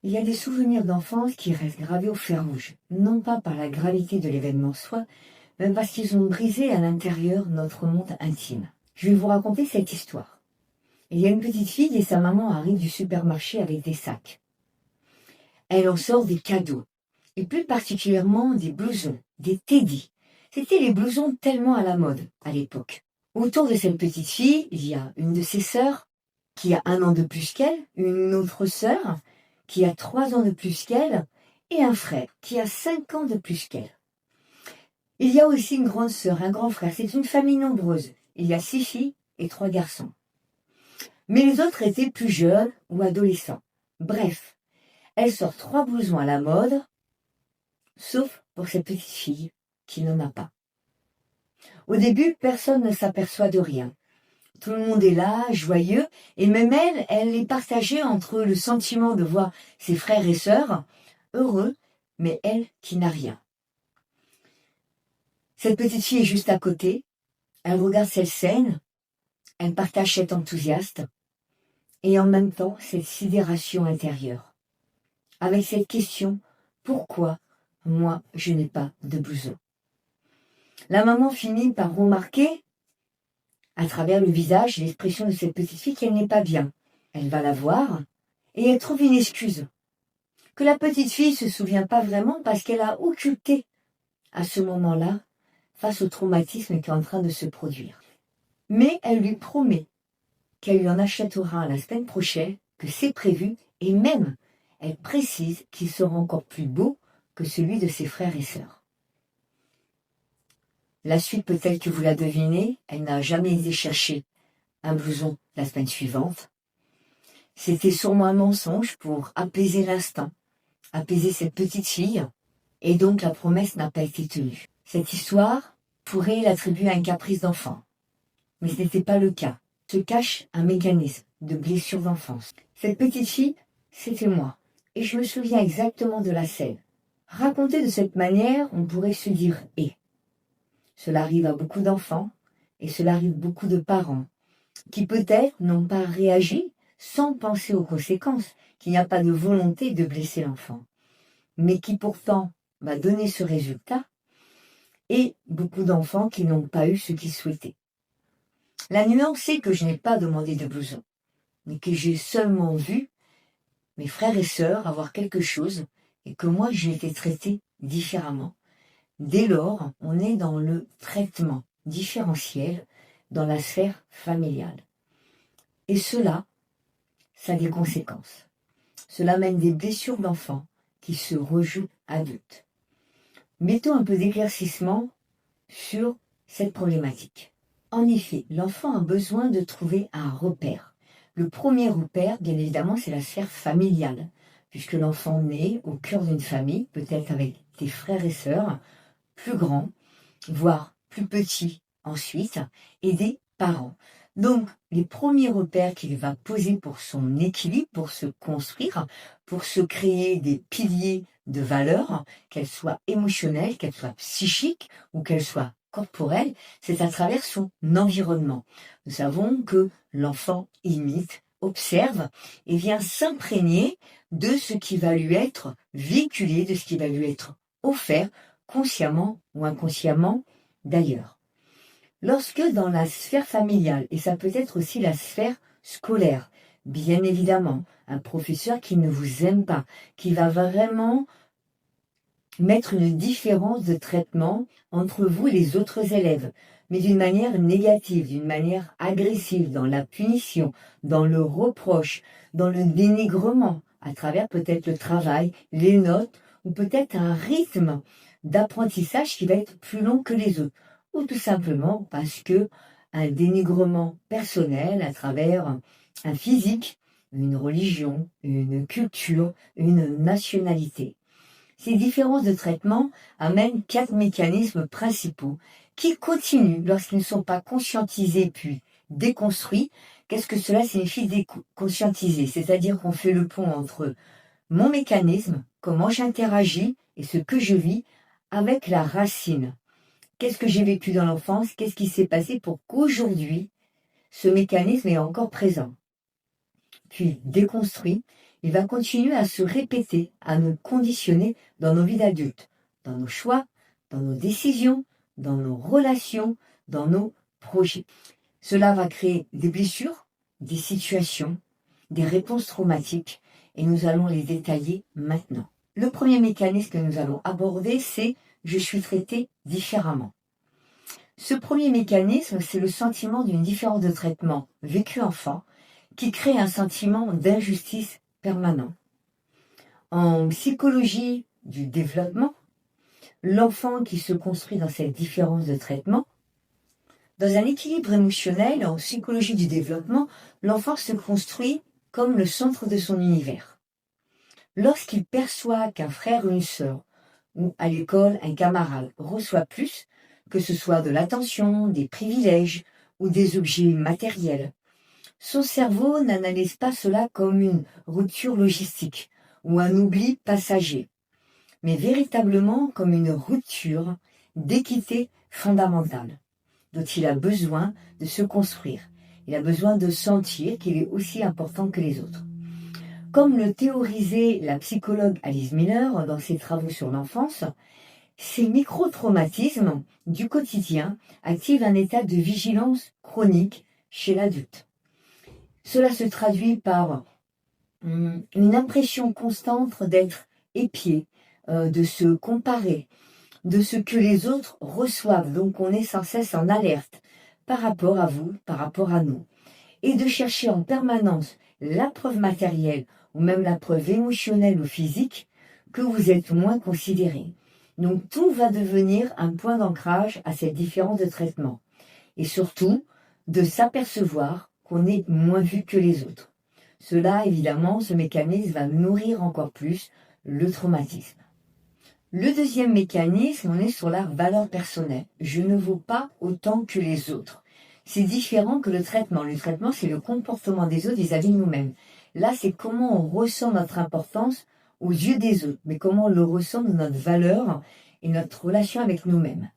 Il y a des souvenirs d'enfance qui restent gravés au fer rouge, non pas par la gravité de l'événement en soi, mais parce qu'ils ont brisé à l'intérieur notre monde intime. Je vais vous raconter cette histoire. Il y a une petite fille et sa maman arrivent du supermarché avec des sacs. Elle en sort des cadeaux, et plus particulièrement des blousons, des teddy. C'étaient les blousons tellement à la mode à l'époque. Autour de cette petite fille, il y a une de ses sœurs qui a 1 an de plus qu'elle, une autre sœur qui a 3 ans de plus qu'elle, et un frère qui a 5 ans de plus qu'elle. Il y a aussi une grande sœur, un grand frère. C'est une famille nombreuse. Il y a 6 filles et 3 garçons. Mais les autres étaient plus jeunes ou adolescents. Bref, elle sort 3 blousons à la mode, sauf pour cette petite fille qui n'en a pas. Au début, personne ne s'aperçoit de rien. Tout le monde est là, joyeux, et même elle est partagée entre le sentiment de voir ses frères et sœurs heureux, mais elle qui n'a rien. Cette petite fille est juste à côté, elle regarde cette scène, elle partage cet enthousiasme, et en même temps cette sidération intérieure. Avec cette question, pourquoi moi je n'ai pas de blouson? La maman finit par remarquer, à travers le visage et l'expression de cette petite fille, qu'elle n'est pas bien. Elle va la voir et elle trouve une excuse. Que la petite fille se souvient pas vraiment parce qu'elle a occulté à ce moment-là face au traumatisme qui est en train de se produire. Mais elle lui promet qu'elle lui en achètera la semaine prochaine, que c'est prévu, et même elle précise qu'il sera encore plus beau que celui de ses frères et sœurs. La suite, peut-être que vous la devinez, elle n'a jamais été chercher un blouson la semaine suivante. C'était sûrement un mensonge pour apaiser l'instinct, apaiser cette petite fille, et donc la promesse n'a pas été tenue. Cette histoire pourrait l'attribuer à un caprice d'enfant, mais ce n'était pas le cas. Se cache un mécanisme de blessure d'enfance. Cette petite fille, c'était moi, et je me souviens exactement de la scène. Racontée de cette manière, on pourrait se dire « et ». Cela arrive à beaucoup d'enfants, et cela arrive à beaucoup de parents, qui peut-être n'ont pas réagi sans penser aux conséquences, qu'il n'y a pas de volonté de blesser l'enfant, mais qui pourtant va donner ce résultat, et beaucoup d'enfants qui n'ont pas eu ce qu'ils souhaitaient. La nuance, c'est que je n'ai pas demandé de blouson, mais que j'ai seulement vu mes frères et sœurs avoir quelque chose, et que moi j'ai été traitée différemment. Dès lors, on est dans le traitement différentiel dans la sphère familiale. Et cela, ça a des conséquences. Cela mène des blessures d'enfants qui se rejouent adultes. Mettons un peu d'éclaircissement sur cette problématique. En effet, l'enfant a besoin de trouver un repère. Le premier repère, bien évidemment, c'est la sphère familiale, puisque l'enfant naît au cœur d'une famille, peut-être avec des frères et sœurs, plus grands, voire plus petits ensuite, et des parents. Donc, les premiers repères qu'il va poser pour son équilibre, pour se construire, pour se créer des piliers de valeurs, qu'elles soient émotionnelles, qu'elles soient psychiques ou qu'elles soient corporelles, c'est à travers son environnement. Nous savons que l'enfant imite, observe et vient s'imprégner de ce qui va lui être véhiculé, de ce qui va lui être offert, consciemment ou inconsciemment d'ailleurs. Lorsque dans la sphère familiale, et ça peut être aussi la sphère scolaire, bien évidemment, un professeur qui ne vous aime pas, qui va vraiment mettre une différence de traitement entre vous et les autres élèves, mais d'une manière négative, d'une manière agressive, dans la punition, dans le reproche, dans le dénigrement, à travers peut-être le travail, les notes, ou peut-être un rythme d'apprentissage qui va être plus long que les autres, ou tout simplement parce que un dénigrement personnel à travers un physique, une religion, une culture, une nationalité. Ces différences de traitement amènent 4 mécanismes principaux qui continuent lorsqu'ils ne sont pas conscientisés puis déconstruits. Qu'est-ce que cela signifie déconscientiser? C'est-à-dire qu'on fait le pont entre mon mécanisme, comment j'interagis et ce que je vis avec la racine. Qu'est-ce que j'ai vécu dans l'enfance? Qu'est-ce qui s'est passé pour qu'aujourd'hui, ce mécanisme est encore présent? Puis déconstruit il va continuer à se répéter, à nous conditionner dans nos vies d'adultes, dans nos choix, dans nos décisions, dans nos relations, dans nos projets. Cela va créer des blessures, des situations, des réponses traumatiques, et nous allons les détailler maintenant. Le premier mécanisme que nous allons aborder, c'est « je suis traité différemment ». Ce premier mécanisme, c'est le sentiment d'une différence de traitement vécu enfant qui crée un sentiment d'injustice permanent. En psychologie du développement, l'enfant qui se construit dans cette différence de traitement, dans un équilibre émotionnel, en psychologie du développement, l'enfant se construit comme le centre de son univers. Lorsqu'il perçoit qu'un frère ou une sœur, ou à l'école un camarade, reçoit plus, que ce soit de l'attention, des privilèges ou des objets matériels, son cerveau n'analyse pas cela comme une rupture logistique ou un oubli passager, mais véritablement comme une rupture d'équité fondamentale, dont il a besoin de se construire. Il a besoin de sentir qu'il est aussi important que les autres. Comme le théorisait la psychologue Alice Miller dans ses travaux sur l'enfance, ces micro-traumatismes du quotidien activent un état de vigilance chronique chez l'adulte. Cela se traduit par une impression constante d'être épié, de se comparer, de ce que les autres reçoivent. Donc on est sans cesse en alerte par rapport à vous, par rapport à nous. Et de chercher en permanence la preuve matérielle ou même la preuve émotionnelle ou physique que vous êtes moins considéré. Donc tout va devenir un point d'ancrage à cette différence de traitement. Et surtout, de s'apercevoir qu'on est moins vu que les autres. Cela, évidemment, ce mécanisme va nourrir encore plus le traumatisme. Le deuxième mécanisme, on est sur la valeur personnelle. Je ne vaux pas autant que les autres. C'est différent que le traitement. Le traitement, c'est le comportement des autres vis-à-vis de nous-mêmes. Là, c'est comment on ressent notre importance aux yeux des autres, mais comment on le ressent de notre valeur et notre relation avec nous-mêmes.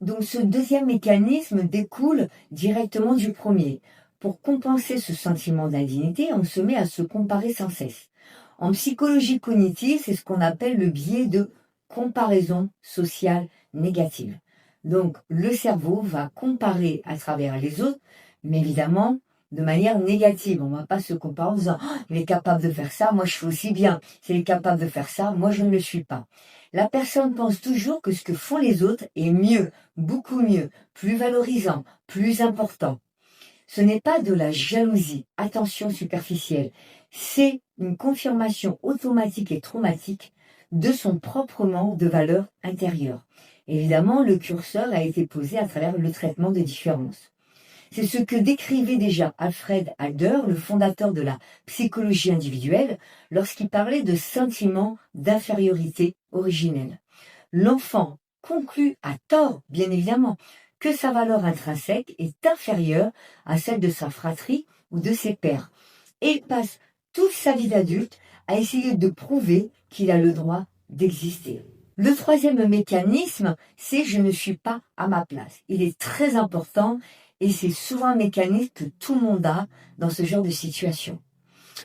Donc ce deuxième mécanisme découle directement du premier. Pour compenser ce sentiment d'indignité, on se met à se comparer sans cesse. En psychologie cognitive, c'est ce qu'on appelle le biais de comparaison sociale négative. Donc le cerveau va comparer à travers les autres, mais évidemment de manière négative. On ne va pas se comparer en disant « il est capable de faire ça, moi je suis aussi bien. S'il est capable de faire ça, moi je ne le suis pas. » La personne pense toujours que ce que font les autres est mieux, beaucoup mieux, plus valorisant, plus important. Ce n'est pas de la jalousie, attention superficielle, c'est une confirmation automatique et traumatique de son propre manque de valeur intérieure. Évidemment, le curseur a été posé à travers le traitement de différence. C'est ce que décrivait déjà Alfred Adler, le fondateur de la psychologie individuelle, lorsqu'il parlait de sentiment d'infériorité originelle. L'enfant conclut à tort, bien évidemment, que sa valeur intrinsèque est inférieure à celle de sa fratrie ou de ses pairs, et passe toute sa vie d'adulte à essayer de prouver qu'il a le droit d'exister. Le troisième mécanisme, c'est « je ne suis pas à ma place ». Il est très important et c'est souvent un mécanisme que tout le monde a dans ce genre de situation.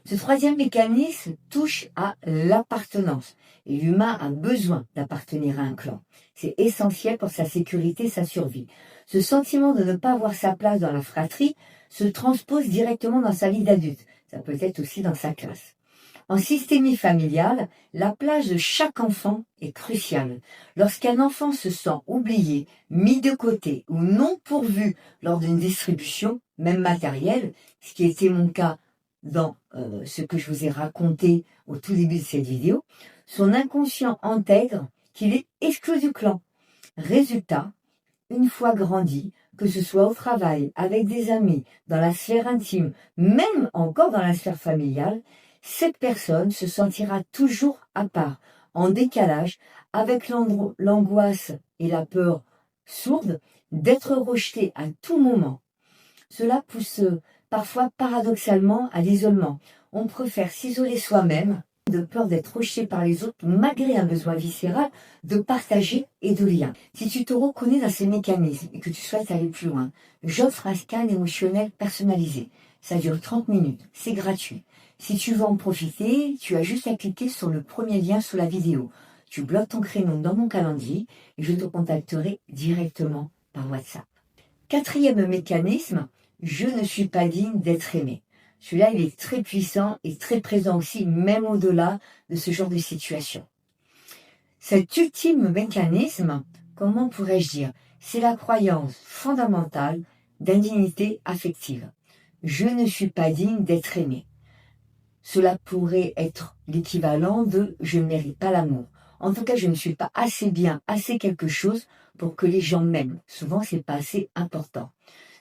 Ce troisième mécanisme touche à l'appartenance. Et l'humain a besoin d'appartenir à un clan. C'est essentiel pour sa sécurité et sa survie. Ce sentiment de ne pas avoir sa place dans la fratrie se transpose directement dans sa vie d'adulte. Ça peut être aussi dans sa classe. En systémie familiale, la place de chaque enfant est cruciale. Lorsqu'un enfant se sent oublié, mis de côté ou non pourvu lors d'une distribution, même matérielle, ce qui était mon cas dans ce que je vous ai raconté au tout début de cette vidéo, son inconscient intègre qu'il est exclu du clan. Résultat, une fois grandi, que ce soit au travail, avec des amis, dans la sphère intime, même encore dans la sphère familiale, cette personne se sentira toujours à part, en décalage, avec l'angoisse et la peur sourde d'être rejeté à tout moment. Cela pousse parfois paradoxalement à l'isolement. On préfère s'isoler soi-même de peur d'être rejeté par les autres malgré un besoin viscéral de partager et de lien. Si tu te reconnais dans ces mécanismes et que tu souhaites aller plus loin, j'offre un scan émotionnel personnalisé. Ça dure 30 minutes, c'est gratuit. Si tu veux en profiter, tu as juste à cliquer sur le premier lien sous la vidéo. Tu bloques ton créneau dans mon calendrier et je te contacterai directement par WhatsApp. Quatrième mécanisme, je ne suis pas digne d'être aimé. Celui-là, il est très puissant et très présent aussi, même au-delà de ce genre de situation. Cet ultime mécanisme, comment pourrais-je dire, c'est la croyance fondamentale d'indignité affective. Je ne suis pas digne d'être aimé. Cela pourrait être l'équivalent de « je ne mérite pas l'amour ». En tout cas, je ne suis pas assez bien, assez quelque chose pour que les gens m'aiment. Souvent, c'est pas assez important.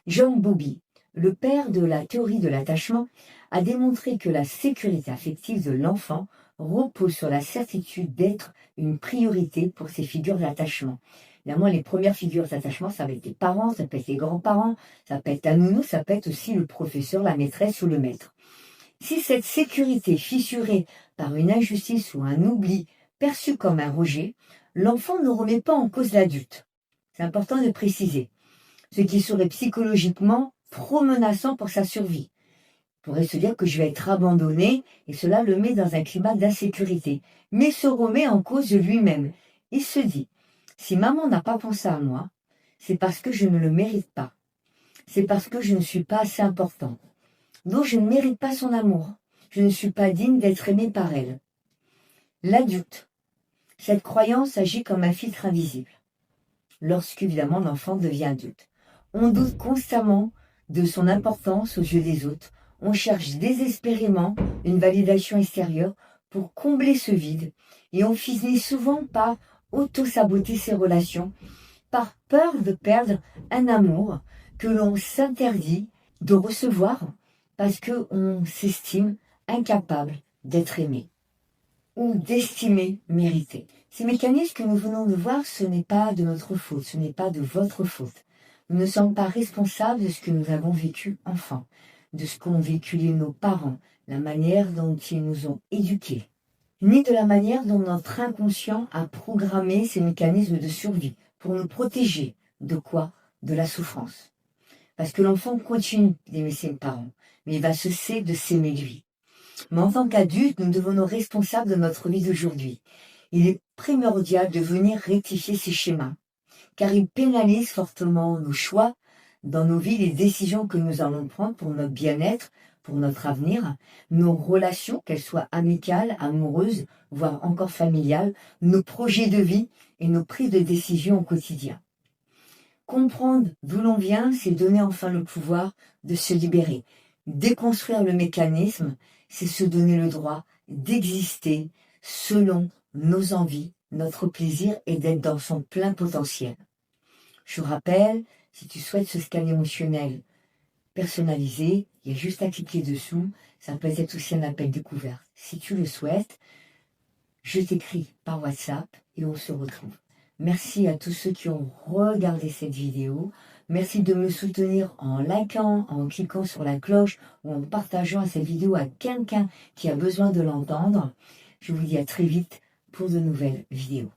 John Bowlby, le père de la théorie de l'attachement, a démontré que la sécurité affective de l'enfant repose sur la certitude d'être une priorité pour ses figures d'attachement. Évidemment, les premières figures d'attachement, ça va être les parents, ça peut être les grands-parents, ça peut être un nounou, ça peut être aussi le professeur, la maîtresse ou le maître. Si cette sécurité est fissurée par une injustice ou un oubli perçu comme un rejet, l'enfant ne remet pas en cause l'adulte. C'est important de préciser. Ce qui serait psychologiquement trop menaçant pour sa survie. Il pourrait se dire que je vais être abandonné et cela le met dans un climat d'insécurité, mais se remet en cause de lui-même. Il se dit, si maman n'a pas pensé à moi, c'est parce que je ne le mérite pas. C'est parce que je ne suis pas assez important. Donc je ne mérite pas son amour. Je ne suis pas digne d'être aimé par elle. L'adulte. Cette croyance agit comme un filtre invisible. Lorsqu'évidemment l'enfant devient adulte. On doute constamment de son importance aux yeux des autres. On cherche désespérément une validation extérieure pour combler ce vide. Et on finit souvent par auto-saboter ses relations, par peur de perdre un amour que l'on s'interdit de recevoir parce qu'on s'estime incapable d'être aimé ou d'estimer mérité. Ces mécanismes que nous venons de voir, ce n'est pas de notre faute, ce n'est pas de votre faute. Nous ne sommes pas responsables de ce que nous avons vécu enfant, de ce qu'ont vécu nos parents, la manière dont ils nous ont éduqués, ni de la manière dont notre inconscient a programmé ces mécanismes de survie pour nous protéger de quoi? De la souffrance. Parce que l'enfant continue d'aimer ses parents, mais il va cesser de s'aimer lui. Mais en tant qu'adulte, nous devenons responsables de notre vie d'aujourd'hui. Il est primordial de venir rectifier ces schémas, car ils pénalisent fortement nos choix dans nos vies, les décisions que nous allons prendre pour notre bien-être, pour notre avenir, nos relations, qu'elles soient amicales, amoureuses, voire encore familiales, nos projets de vie et nos prises de décision au quotidien. Comprendre d'où l'on vient, c'est donner enfin le pouvoir de se libérer. Déconstruire le mécanisme, c'est se donner le droit d'exister selon nos envies, notre plaisir et d'être dans son plein potentiel. Je rappelle, si tu souhaites ce scan émotionnel personnalisé, il y a juste à cliquer dessous. Ça peut être aussi un appel découverte. Si tu le souhaites, je t'écris par WhatsApp et on se retrouve. Merci à tous ceux qui ont regardé cette vidéo. Merci de me soutenir en likant, en cliquant sur la cloche ou en partageant cette vidéo à quelqu'un qui a besoin de l'entendre. Je vous dis à très vite pour de nouvelles vidéos.